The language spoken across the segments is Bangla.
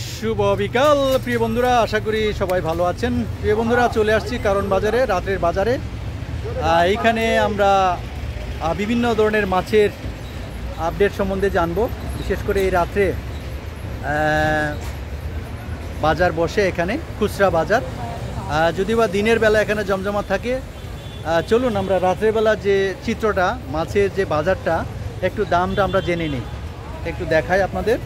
শুভ বিকাল প্রিয় বন্ধুরা, আশা করি সবাই ভালো আছেন। প্রিয় বন্ধুরা, চলে আসছি কারণ বাজারে, রাতের বাজারে। এইখানে আমরা বিভিন্ন ধরনের মাছের আপডেট সম্বন্ধে জানবো। বিশেষ করে এই রাত্রে বাজার বসে এখানে, খুচরা বাজার। যদিও বা দিনের বেলা এখানে জমজমাট থাকে। চলুন আমরা রাত্রের বেলা যে চিত্রটা, মাছের যে বাজারটা, একটু দামটা আমরা জেনে নিই, একটু দেখাই আপনাদের।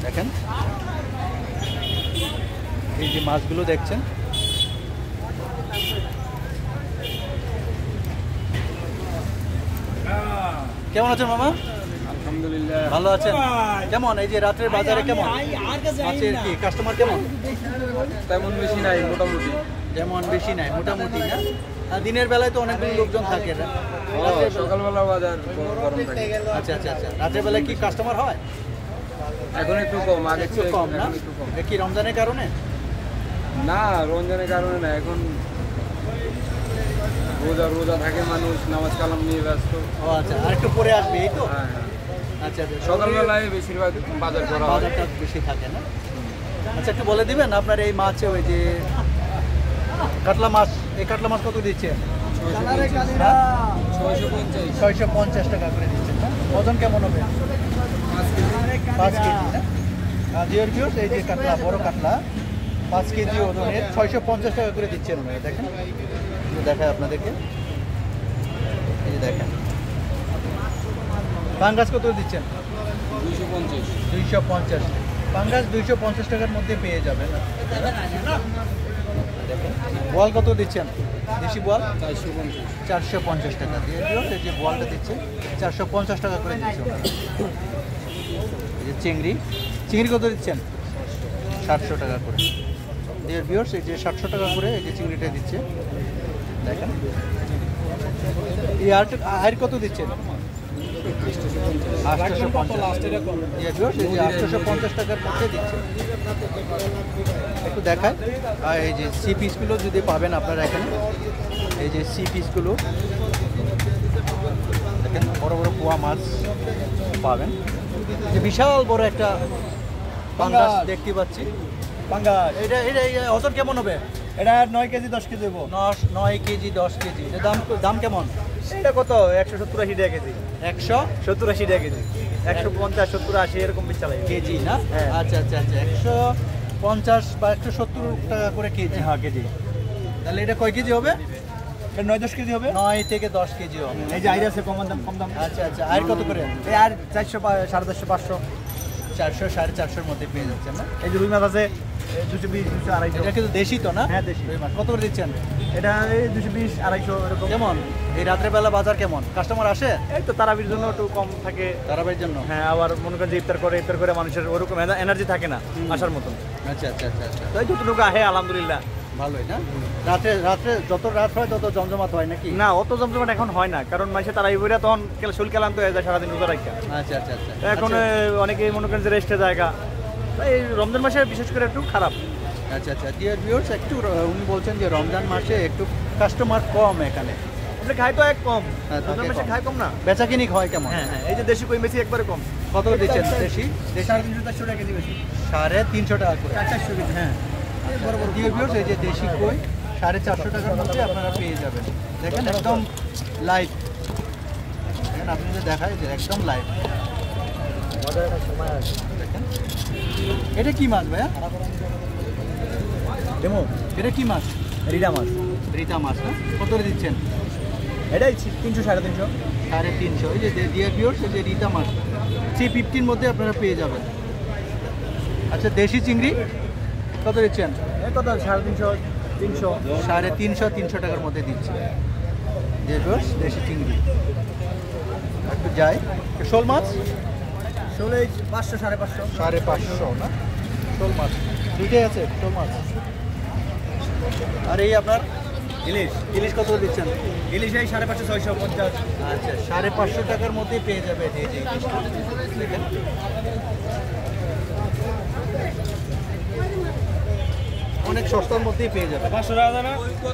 দেখেন এই যে মাছগুলো দেখছেন, কেমন আছেন মামা? আলহামদুলিল্লাহ ভালো আছেন। কেমন এই যে রাত্রের বাজারে কেমন মাছের কি কাস্টমার কেমন? তেমন বেশি নাই, মোটামুটি। তেমন বেশি নাই, মোটামুটি না? দিনের বেলায় তো অনেকগুলো লোকজন থাকে না? সকালবেলা বাজার গরম থাকে। আচ্ছা আচ্ছা আচ্ছা, রাতের বেলায় কি কাস্টমার হয়? এখন একটু কম, আগে একটু কম না? কি রমজানের কারণে? না, রমজানের কারণে না, এখন রোজা থাকে, মানুষ নামাজ কালাম নিয়ে ব্যস্ত। ও আচ্ছা, আর একটু পরে আসবে এই তো? হ্যাঁ হ্যাঁ, আচ্ছা আচ্ছা, সকালবেলায় বেশিরভাগ বাজার করা হয়। বাজারটা বেশি থাকে না? আচ্ছা, একটু বলে দিবেন আপনার এই মাছ, ওই যে কাতলা মাছ, এই কাতলা মাছ কত দিচ্ছে? 650 টাকা করে দিচ্ছেন না? ওজন কেমন হবে? 5 কেজি না? ডিয়ার ভিউয়ার্স, এই যে কাতলা, বড় কাতলা 5 কেজি ওজনের 650 টাকা করে দিচ্ছেন। দেখেন, দেখায় আপনাদেরকে, এই যে দেখেন। পাঙ্গাস কত দিচ্ছেন? 250। পাঙ্গাস 250 টাকার মধ্যে পেয়ে যাবেন। দেখেন, বোয়াল কত দিচ্ছেন? দেশি বোয়াল 450 টাকা দিয়ে এই যে বোয়ালটা দিচ্ছে 450 টাকা করে দিচ্ছে। এই যে চিংড়ি কত দিচ্ছেন? 700 টাকা করে। ডিয়ার ভিউয়ার্স, এই যে 700 টাকা করে এই যে চিংড়িটা দিচ্ছে। দেখেন, এই আর কত দিচ্ছেন? 850 টাকার মধ্যে দিচ্ছে। একটু দেখায়, আর এই যে সি পিসগুলো যদি পাবেন আপনারা এখানে, এই যে সি পিসগুলো দেখেন, বড় বড় পোয়া মাছ পাবেন। যে বিশাল বড় একটা পাঙ্গাস দেখতে পাচ্ছি। পাঙ্গাস এটা ওজন কেমন হবে? এটা 9 কেজি 10 কেজি দেবো। 9 কেজি 10 কেজি। এটার দাম কেমন? এটা কত? 170-80 টাকা কেজি। 170-80 টাকা কেজি। 150-70-80 এরকম বিচ্ছা লাগে কেজি না? হ্যাঁ। আচ্ছা আচ্ছা আচ্ছা, 150 বা 170 টাকা করে কেজি। হ্যাঁ, কেজি। তাহলে এটা কয় কেজি হবে? এটা 9-10 কেজি হবে। 9 থেকে 10 কেজি হবে। এই যে আইর আছে কম দাম। আচ্ছা আচ্ছা, আর কত করে? এই আর 400, 450, 500, 400, 450 মধ্যে পেয়ে যাচ্ছেন না? এই যে রুই মাছ আছে 220, 200, 250। এটা কিন্তু দেশি তো না? হ্যাঁ, দেশি। কত করে দিচ্ছেন? এটা এই 220, 250 এরকম। কেমন এই রাত্রে বেলা বাজার কেমন? কাস্টমার আসে? এই তো তারাবির জন্য একটু কম থাকে। তারাবির জন্য? হ্যাঁ, আবার মনে করেন যে ইফতার করে মানুষের ওরকম এনার্জি থাকে না আসার মতন। আচ্ছা আচ্ছা আচ্ছা আচ্ছা, তাই যতটুকু আহে আলহামদুলিল্লাহ ভালোই না? রাত্রে যত রাত হয় তত জমজমাট হয় নাকি? না, অত জমজমাট এখন হয় না, কারণ মানুষের তারা এই বইরা তখন শরীর ক্লান্ত হয়ে যায় সারাদিন রোজা রাখা। আচ্ছা আচ্ছা আচ্ছা, এখন অনেকেই মনে করেন যে রেস্টের জায়গা, এই রমজান মাসে বিশেষ করে একটু খারাপ। আচ্ছা আচ্ছা, ডিয়ার ভিউয়ার্স, একটু উনি বলছেন যে রমজান মাসে একটু কাস্টমার কম এখানে। আপনি খাই তো এক কম, হ্যাঁ, রমজান মাসে খাই কম না। বেচা কিনি হয় কেমন? হ্যাঁ হ্যাঁ, এই যে দেশি কই মেসি একবারে কম। কত দিচ্ছেন দেশি? 350-400 টাকা কেজি বেশি। 350 টাকা করে। 400 কেজি। হ্যাঁ, বরাবর ডিয়ার ভিউয়ার্স, এই যে দেশি কই 450 টাকার মধ্যে আপনারা পেয়ে যাবেন। দেখেন, একদম লাইভ। দেখেন, আপনি যে দেখায় যে একদম লাইভ। দেখেন, এটা কি মাছ ভাইয়া? ডেমো। এটা কি মাছ? রিডা মাছ। রিতা মাছ না? কত করে দিচ্ছেন? এটাই 300, 350। 350। এই যে ডিয়ার ভিউয়ার্স, এই যে রিতা মাছ 350-র মধ্যে আপনারা পেয়ে যাবেন। আচ্ছা, দেশি চিংড়ি কত দিচ্ছেন? এই কত? 350, 300। 350, 300 টাকার মধ্যে দিচ্ছে ডিয়ার ভিউয়ার্স, দেশি চিংড়ি। একটু যাই, শোল মাছ 500, 550। 550 না? শোল মাছ দুইটাই আছে, শোল মাছ। আর এই আপনার ইলিশ কত দিচ্ছেন? ইলিশ এই 550, 650। আচ্ছা, 550 টাকার মধ্যে পেয়ে যাবে এই যে ইলিশটা। দেখেন, অনেক সস্তার মধ্যেই পেয়ে যাবেন। 500 টাকা না?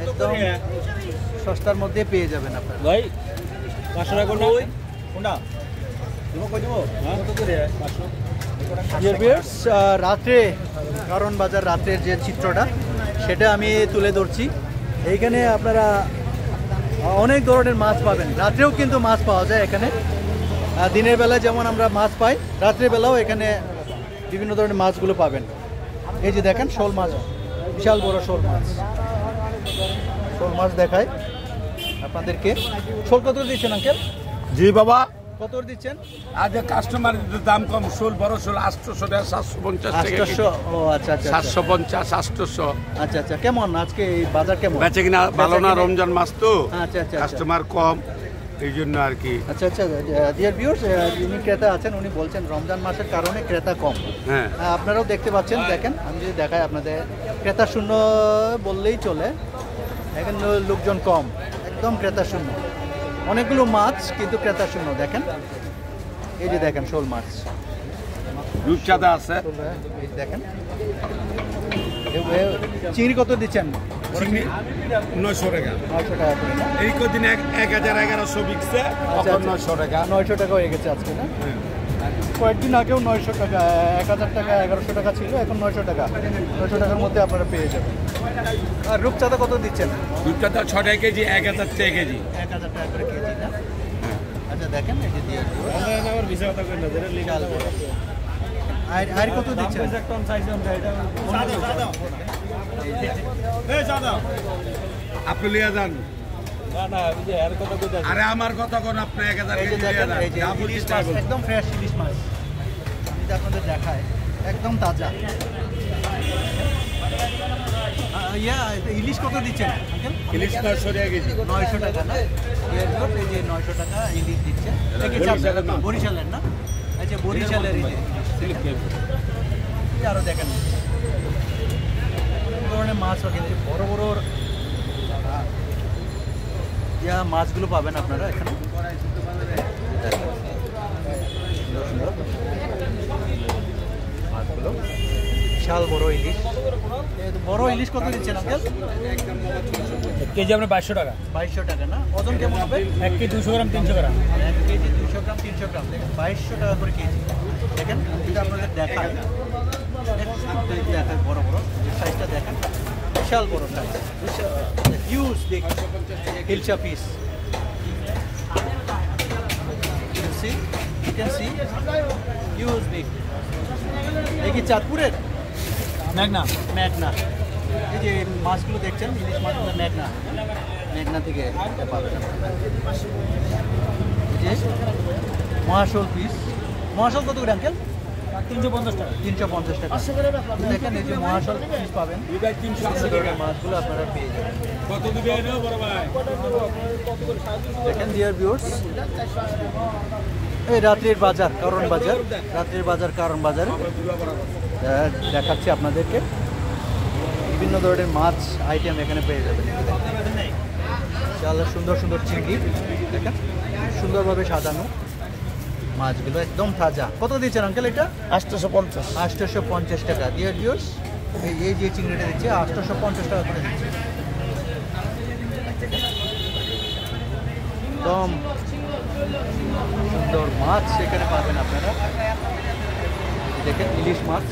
একদম সস্তার মধ্যে পেয়ে যাবেন আপনারা। ভাই 500 টাকা কোনটা? রাত্রে কারণ বাজার রাত্রের যে চিত্রটা সেটা আমি তুলে ধরছি। এইখানে আপনারা অনেক ধরনের মাছ পাবেন, রাত্রেও কিন্তু মাছ পাওয়া যায় এখানে। দিনের বেলায় যেমন আমরা মাছ পাই, রাত্রের বেলাও এখানে বিভিন্ন ধরনের মাছগুলো পাবেন। এই যে দেখেন শোল মাছ, বিশাল বড় শোল মাছ। শোল মাছ দেখায় আপনাদেরকে। শোল কত দিচ্ছেন আঙ্কেল? জি বাবা, কত দিচ্ছেন? আজ কাস্টমার দাম কম, শোল বড় শোল 800 টাকা, 750 টাকা, 800। ও আচ্ছা আচ্ছা 750, 800। আচ্ছা আচ্ছা। কেমন আজকে এই বাজার কেমন? বেচে কিনা ভালো না, রমজান মাস তো আচ্ছা আচ্ছা। কাস্টমার কম, এই জন্য আর কি। আচ্ছা আচ্ছা। ডিয়ার ভিউয়ার্স, যিনি ক্রেতা আছেন উনি বলছেন রমজান মাসের কারণে ক্রেতা কম। হ্যাঁ, আপনারাও দেখতে পাচ্ছেন, দেখেন আমি যদি দেখাই আপনাদের, ক্রেতা শূন্য বললেই চলে। এখন লোকজন কম, একদম ক্রেতা শূন্য। অনেকগুলো মাছ কিন্তু ক্রেতা শূন্য। দেখেন এই যে দেখেন শোল মাছ, রূপচাঁদা আছে। এই দেখেন। চিংড়ি কত দিচ্ছেন? চিংড়ি 900 টাকা। 900 টাকা করে না? এই কদিন 1000-1100 বিকছে, আচ্ছা, 900 টাকা। 900 টাকা হয়ে গেছে আজকে না? কয়েকদিন আগেও 900 টাকা, 1000 টাকা, 1100 টাকা ছিল, এখন 900 টাকা। 900 টাকার মধ্যে আপনারা পেয়ে যাবেন। আর রূপচাঁদা কত দিচ্ছেন? রূপচাঁদা 6 টাকা কেজি, 1000 টাকা কেজি। 1000 টাকা করে কেজি না? আচ্ছা দেখেন এই যে দিয়ে বিশাল বড়। আর কত দিচ্ছেন? আপনি লিয়ে যান। আরে আমার কথা কোন, আপনি 1000 এই যে কেজি দেখেন, লিয়ে এই যে যান। ইলিশ মাছ, একদম ফ্রেশ ইলিশ মাছ। আমি যদি আপনাদের দেখায়, একদম তাজা। ইলিশ কত দিচ্ছেন আঙ্কেল? ইলিশ 900 টাকা কেজি। 900 টাকা না? এই যে 900 টাকা ইলিশ দিচ্ছে। বরিশালের না? আচ্ছা বরিশালের এই যে। আরো দেখেন ধরনের মাছ কিন্তু বড় বড় মাছগুলো পাবেন আপনারা এখানে। সুন্দর সুন্দর মাছগুলো, বিশাল বড় ইলিশ। বড় ইলিশ কত দিচ্ছেন আঙ্কেল? কেজি আপনার 2200 টাকা। 2200 টাকা না? ওজন কেমন হবে? 1 কেজি 200 গ্রাম, 300 গ্রাম। 1 কেজি 200 গ্রাম, 300 গ্রাম। দেখেন 2200 টাকা করে কেজি। দেখেন যদি আপনাদের দেখায়, দেখেন বড় বড় সাইজটা দেখেন, বিশাল বড় size, huge big hilsa piece. You can see huge big. এই কি চাঁদপুরের? মেঘনা। মেঘনা। এই যে মাছগুলো দেখছেন, ইলিশ মাছগুলো মেঘনা, মেঘনা থেকে পাবেন। এই যে মহাশোল পিস। মহাশোল কত করে আঙ্কেল? 350 টাকা। 350 টাকা। দেখেন এই যে মহাশোল পিস পাবেন, মাছগুলো আপনারা পেয়ে যাবেন। কত দিবে এনো বড় ভাই? দেখেন ডিয়ার ভিউয়ার্স, এই রাত্রির বাজার, কারণ বাজার, রাত্রির বাজার কারণ বাজার দেখাচ্ছি আপনাদেরকে। বিভিন্ন ধরনের মাছ আইটেম এখানে পেয়ে যাবেন। সুন্দর সুন্দর চিংড়ি দেখেন, সুন্দরভাবে সাজানো মাছগুলো, একদম তাজা। কত দিচ্ছেন আঙ্কেল এটা? 850। 850 টাকা। ডিয়ার ভিউয়ার্স, এই যে চিংড়িটা দিচ্ছে 850 টাকা করে দিচ্ছে। একদম সুন্দর মাছ সেখানে পাবেন আপনারা। দেখেন ইলিশ মাছ।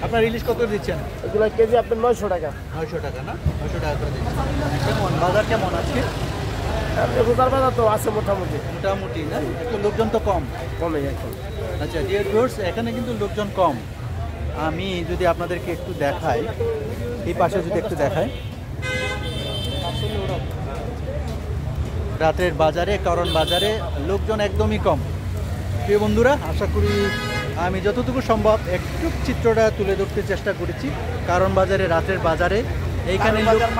আপনার ইলিশ কত দিচ্ছেন? এগুলো কেজি আপনার 900 টাকা। 900 টাকা না? 900 টাকা করে দিচ্ছেন। কেমন বাজার কেমন আজকে? রোজার বাজার তো আছে মোটামুটি। মোটামুটি না? একটু লোকজন তো কম। কমে এখন। আচ্ছা ডিয়ার ভিউয়ার্স, এখানে কিন্তু লোকজন কম। আমি যদি আপনাদেরকে একটু দেখাই, এই পাশে যদি একটু দেখাই, রাতের বাজারে, কারণ বাজারে লোকজন একদমই কম। প্রিয় বন্ধুরা, আশা করি আমি যতটুকু সম্ভব একটু চিত্রটা তুলে ধরতে চেষ্টা করেছি। কারণ বাজারে, রাতের বাজারে এইখানে একদম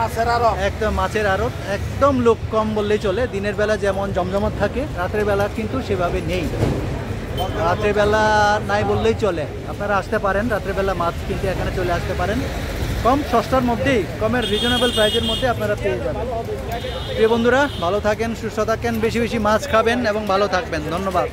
মাছের আড়ত, একদম লোক কম বললেই চলে। দিনের বেলা যেমন জমজমাট থাকে, রাতের বেলা কিন্তু সেভাবে নেই। রাতের বেলা নাই বললেই চলে। আপনারা আসতে পারেন, রাতের বেলা মাছ কিনতে এখানে চলে আসতে পারেন। কম সস্তার মধ্যেই, কমের রিজনেবল প্রাইসের মধ্যে আপনারা পেয়ে যাবেন। প্রিয় বন্ধুরা, ভালো থাকেন, সুস্থ থাকেন, বেশি বেশি মাছ খাবেন এবং ভালো থাকবেন। ধন্যবাদ।